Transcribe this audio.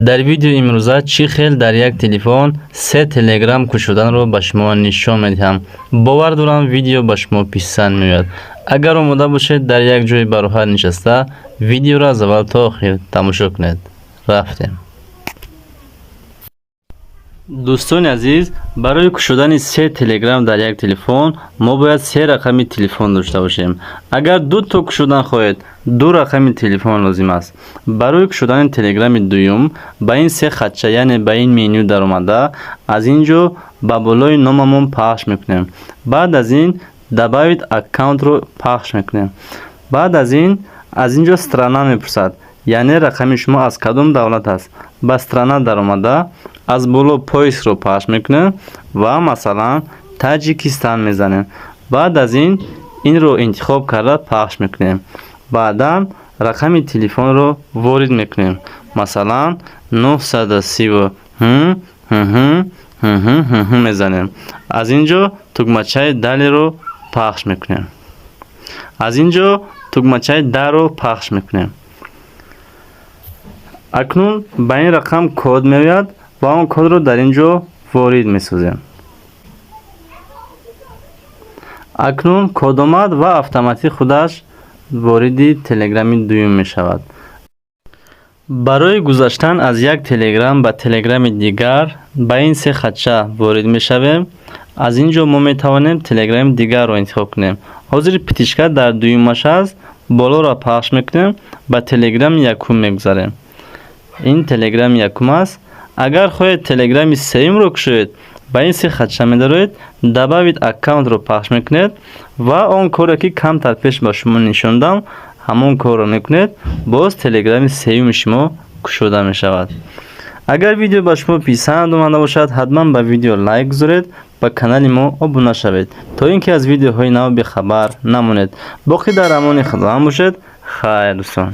дар видеои имрӯза чӣ хел дар як телефон 3 телеграм кушоданро ба шумо нишон медиҳам. Бовар дорам видео ба шумо писанд меояд. Агар омода бошед дар як ҷои бароҳат нишаста видеоро аз аввал то охир тамошо кунед. Рафтем. дӯстони азиз, барои кушодани 3 телеграм дар як телефон мо бояд 3 рақами телефон дошта бошем. Агар 2 то кушодан хоҳед, 2 рақами телефон лозим аст. Барои кушодани телеграми дуюм ба ин 3 хатча, яъне ба ин меню даромада, аз ин ҷо ба болои номамон пахш мекунем. Баъд аз ин добавить аккаунтро пахш мекунем. Баъд аз ин ҷо страна мепурсад, яъне рақами шумо аз кадом давлат аст. Ба страна даромада аз боло поискро пахш мекунем ва масалан Таҷикистан мезанем. Баъд аз ин инро интихоб карда пахш мекунем. Баъдан рақами телефонро ворид мекунем. Масалан 930 мезанем. аз ин ҷо тугмачаи далеро пахш мекунем. аз ин ҷо тугмачаи дарро пахш мекунем. акнун ба ин рақам код меояд ва он кодро дар ин ҷо ворид месозем. акнун код омад ва автоматик худаш вориди телеграми дуюм мешавад. барои гузаштан аз як телеграм ба телеграми дигар ба ин 3 хатча ворид мешавем. аз ин ҷо мо метавонем телеграми дигарро интихоб кунем. ҳозир питишка дар дуюмаш аст, болоро пахш мекунем, ба телеграми якум мегузарем. ин телеграми якум аст. агар хоҳед телеграми сеюмро кушоед, ба ин 3 хатча медароед, добавить аккаунтро пахш мекунед ва он коре ки камтар пеш ба шумо нишондам, ҳамон корро мекунед, боз телеграми сеюми шумо кушода мешавад. агар видео ба шумо писанд омада бошад, ҳатман ба видео лайк гузоред, ба канали мо обуна шавед, то ин ки аз видеоҳои нав бехабар намонед. боқӣ дар амони худованд бошед. хайр дӯстон.